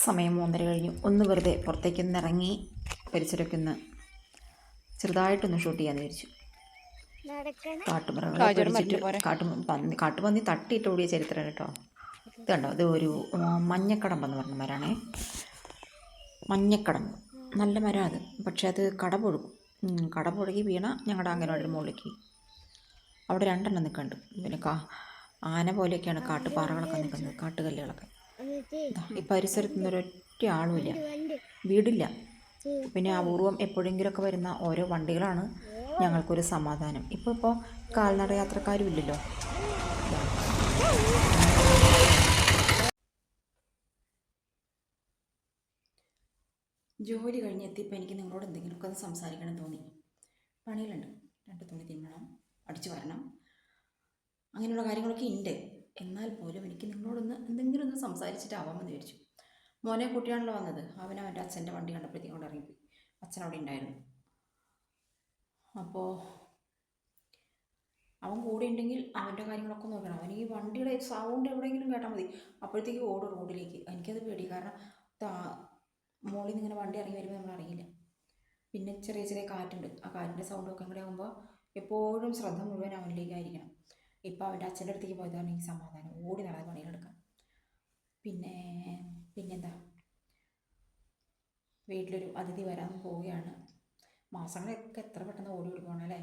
സമയം 3:30 കഴിഞ്ഞു. ഒന്ന് വെറുതെ പുറത്തേക്കൊന്ന് ഇറങ്ങി പരിസരമൊക്കെ ഒന്ന് ചെറുതായിട്ടൊന്ന് ഷൂട്ട് ചെയ്യാമെന്ന് വിചാരിച്ചു. കാട്ടുമൃഗങ്ങളെ പിടിച്ചിട്ട് കാട്ടുപന്നി തട്ടിയിട്ട് ഓടിയ ചരിത്രം കേട്ടോ. ഇത് കണ്ടോ, ഇത് ഒരു മഞ്ഞക്കടമ്പെന്ന് പറഞ്ഞ മരമാണേ. മഞ്ഞക്കടമ്പ് നല്ല മരം അത്. പക്ഷേ അത് കടപുഴകി വീണ ഞങ്ങളുടെ അംഗനവാടിയുടെ മുകളിലേക്ക്. അവിടെ 2 നിൽക്കുന്നുണ്ട്. പിന്നെ ആന പോലെയൊക്കെയാണ് കാട്ടുപാറകളൊക്കെ നിൽക്കുന്നത്, കാട്ടുകല്ലുകളൊക്കെ. ഈ പരിസരത്തുനിന്ന് ഒരൊറ്റ ആളുമില്ല, വീടില്ല. പിന്നെ അപൂർവം എപ്പോഴെങ്കിലുമൊക്കെ വരുന്ന ഓരോ വണ്ടികളാണ് ഞങ്ങൾക്കൊരു സമാധാനം. ഇപ്പോൾ കാൽനട യാത്രക്കാരും ഇല്ലല്ലോ. ജോലി കഴിഞ്ഞെത്തിയപ്പോൾ എനിക്ക് നിങ്ങളോട് എന്തെങ്കിലുമൊക്കെ ഒന്ന് സംസാരിക്കണം തോന്നി. പണികളുണ്ട്, 2 തുണി തിന്നണം, അടിച്ചു വരണം, അങ്ങനെയുള്ള കാര്യങ്ങളൊക്കെ ഉണ്ട്. എന്നാൽ പോലും എനിക്ക് നിങ്ങളോടൊന്ന് എന്തെങ്കിലും ഒന്ന് സംസാരിച്ചിട്ടാവാമെന്ന് വിചാരിച്ചു. മോനെ കൂട്ടിയാണല്ലോ വന്നത്. അവൻ്റെ അച്ഛൻ്റെ വണ്ടി കണ്ടപ്പോഴത്തേക്കും കൊണ്ട് ഇറങ്ങിപ്പോയി. അച്ഛൻ അവിടെ ഉണ്ടായിരുന്നു. അപ്പോൾ അവൻ കൂടെ ഉണ്ടെങ്കിൽ അവൻ്റെ കാര്യങ്ങളൊക്കെ നോക്കണം. അവൻ ഈ വണ്ടിയുടെ സൗണ്ട് എവിടെയെങ്കിലും കേട്ടാൽ മതി, അപ്പോഴത്തേക്ക് ഓടും റോഡിലേക്ക്. എനിക്കത് പേടി, കാരണം മോളിൽ നിന്ന് ഇങ്ങനെ വണ്ടി ഇറങ്ങി വരുമ്പോൾ നമ്മൾ അറിയില്ല. പിന്നെ ചെറിയ ചെറിയ കാറ്റുണ്ട്, ആ കാറ്റിൻ്റെ സൗണ്ടൊക്കെ കൂടെ ആകുമ്പോൾ എപ്പോഴും ശ്രദ്ധ മുഴുവൻ അവനിലേക്കായിരിക്കണം. ഇപ്പോൾ അവൻ്റെ അച്ഛൻ്റെ അടുത്തേക്ക് പോയതാണ് എനിക്ക് സമാധാനം, ഓടി നടന്ന് പണികളെടുക്കാം. പിന്നെന്താ, വീട്ടിലൊരു അതിഥി വരാൻ പോവുകയാണ്. മാസങ്ങളൊക്കെ എത്ര പെട്ടെന്ന് ഓടി പോകണം അല്ലേ.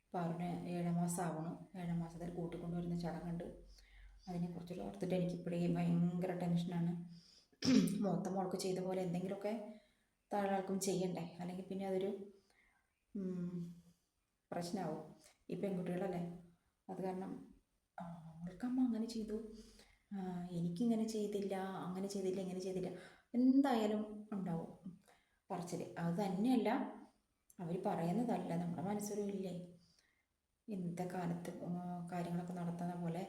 ഇപ്പോൾ അവന് 7 മാസം ആവണം. 7 മാസത്തിൽ കൂട്ടിക്കൊണ്ടുവരുന്ന ചടങ്ങുണ്ട്. അതിനെക്കുറിച്ചുള്ള ഓർത്തിട്ട് എനിക്കിപ്പോഴേ ഭയങ്കര ടെൻഷനാണ്. മൂത്ത മോൾക്ക് ചെയ്ത പോലെ എന്തെങ്കിലുമൊക്കെ താഴാൾക്കും ചെയ്യണ്ടേ, അല്ലെങ്കിൽ പിന്നെ അതൊരു പ്രശ്നമാവും. ഈ പെൺകുട്ടികളല്ലേ, അത് കാരണം അവൾക്കമ്മ അങ്ങനെ ചെയ്തു, എനിക്കിങ്ങനെ ചെയ്തില്ല, അങ്ങനെ ചെയ്തില്ല, ഇങ്ങനെ ചെയ്തില്ല, എന്തായാലും ഉണ്ടാവും പറച്ചിൽ. അത് തന്നെയല്ല, അവർ പറയുന്നതല്ല, നമ്മുടെ മനസ്സൊരു ഇല്ലേ. ഇന്നത്തെ കാലത്ത് കാര്യങ്ങളൊക്കെ നടത്തുന്ന പോലെ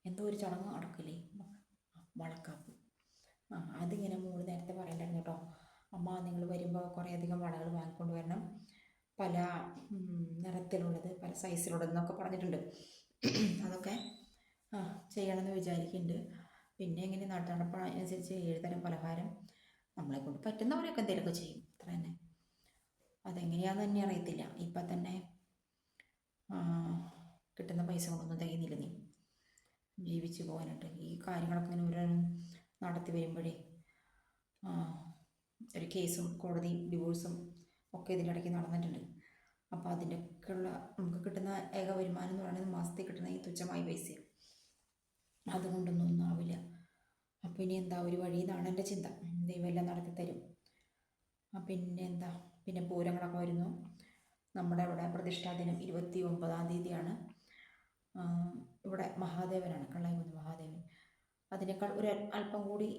എന്തോ ഒരു ചടങ്ങ് നടക്കില്ലേ, വളക്കാപ്പ്. അതിങ്ങനെ മോള് നേരത്തെ പറയണ്ടായിരുന്നു കേട്ടോ. അമ്മ നിങ്ങൾ വരുമ്പോൾ കുറേയധികം വളകൾ വാങ്ങിക്കൊണ്ട് വരണം, പല നിറത്തിലുള്ളത്, പല സൈസിലുള്ളതെന്നൊക്കെ പറഞ്ഞിട്ടുണ്ട്. അതൊക്കെ ചെയ്യണമെന്ന് വിചാരിക്കുന്നുണ്ട്. പിന്നെ ഇങ്ങനെ നടപ്പനുസരിച്ച് 7 തരം പലഹാരം നമ്മളെ കൊണ്ട് പറ്റുന്നവരൊക്കെ എന്തെങ്കിലുമൊക്കെ ചെയ്യും, അത്ര തന്നെ. അതെങ്ങനെയാണെന്ന് തന്നെ അറിയത്തില്ല. ഇപ്പം തന്നെ കിട്ടുന്ന പൈസ കൊണ്ടൊന്നും തികയുന്നില്ല നീ ജീവിച്ചു പോകാനായിട്ട്. ഈ കാര്യങ്ങളൊക്കെ ഇങ്ങനെ ഓരോ നടത്തി വരുമ്പോഴേ ഒരു കേസും കോടതിയും ഡിവോഴ്സും ഒക്കെ ഇതിനിടയ്ക്ക് നടന്നിട്ടുണ്ട്. അപ്പോൾ അതിൻ്റെയൊക്കെയുള്ള നമുക്ക് കിട്ടുന്ന ഏക വരുമാനം എന്ന് പറയുന്നത് മാസത്തിൽ കിട്ടുന്ന ഈ തുച്ഛമായ പൈസ, അതുകൊണ്ടൊന്നും ആവില്ല. അപ്പോൾ ഇനി എന്താ ഒരു വഴി എന്നാണ് എൻ്റെ ചിന്ത. ദൈവം എല്ലാം നടത്തി തരും. പിന്നെ പൂരങ്ങളൊക്കെ വരുന്നു. നമ്മുടെ ഇവിടെ പ്രതിഷ്ഠാ ദിനം 29-ാം തീയതിയാണ്. ഇവിടെ മഹാദേവനാണ്, കള്ളായിക്കുന്ന് മഹാദേവൻ. അതിനേക്കാൾ ഒരു അല്പം കൂടി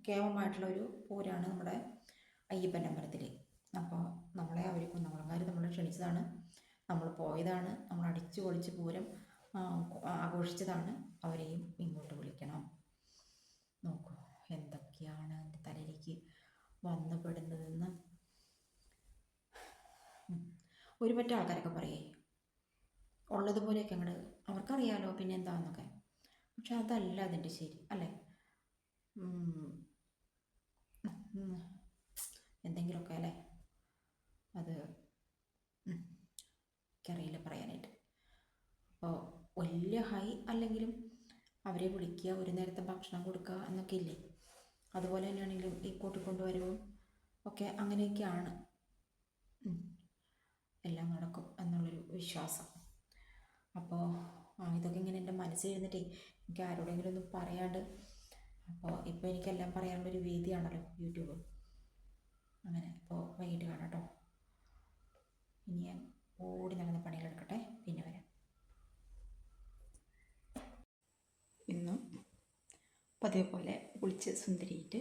കേമമായിട്ടുള്ള ഒരു പൂരമാണ് നമ്മുടെ അയ്യപ്പൻ്റെ അമ്പലത്തിൽ. അപ്പോൾ നമ്മളെ അവർ കുന്നംകുളംകാർ നമ്മളെ ക്ഷണിച്ചതാണ്, നമ്മൾ പോയതാണ്, നമ്മൾ അടിച്ചു പൊളിച്ച് പൂരം ആഘോഷിച്ചതാണ്. അവരെയും ഇങ്ങോട്ട് വിളിക്കണം. നോക്കൂ എന്തൊക്കെയാണ് എൻ്റെ തലയിലേക്ക് വന്നു പെടുന്നതെന്ന്. ഒരു പറ്റ ആൾക്കാരൊക്കെ പറയേ ഉള്ളതുപോലെയൊക്കെ അങ്ങോട്ട് അവർക്കറിയാലോ പിന്നെ എന്താണെന്നൊക്കെ. പക്ഷെ അതല്ല അതിൻ്റെ ശരി അല്ലേ. എന്തെങ്കിലുമൊക്കെ അല്ലേ, അത് എനിക്കറിയില്ല പറയാനായിട്ട്. അപ്പോൾ വലിയ ഹൈ അല്ലെങ്കിലും അവരെ വിളിക്കുക, ഒരു നേരത്തെ ഭക്ഷണം കൊടുക്കുക എന്നൊക്കെ ഇല്ലേ, അതുപോലെ തന്നെയാണെങ്കിലും ഈ കൂട്ടിക്കൊണ്ടുവരവും ഒക്കെ അങ്ങനെയൊക്കെയാണ്. എല്ലാം നടക്കും എന്നുള്ളൊരു വിശ്വാസം. അപ്പോൾ ഇതൊക്കെ ഇങ്ങനെ എൻ്റെ മനസ്സിൽ ഇരുന്നിട്ടേ എനിക്ക് ആരോടെങ്കിലും ഒന്നും പറയാണ്ട്. അപ്പോൾ ഇപ്പോൾ എനിക്കെല്ലാം പറയാനുള്ളൊരു വേദിയാണല്ലോ യൂട്യൂബ്. അങ്ങനെ ഇപ്പോൾ വൈകിട്ട് കാണാം കേട്ടോ. ഇനി ഞാൻ ഓടി നടന്ന പണികളെടുക്കട്ടെ, പിന്നെ വരാം. ഇന്നും പതിവ് പോലെ കുളിച്ച് സുന്ദരിയിട്ട്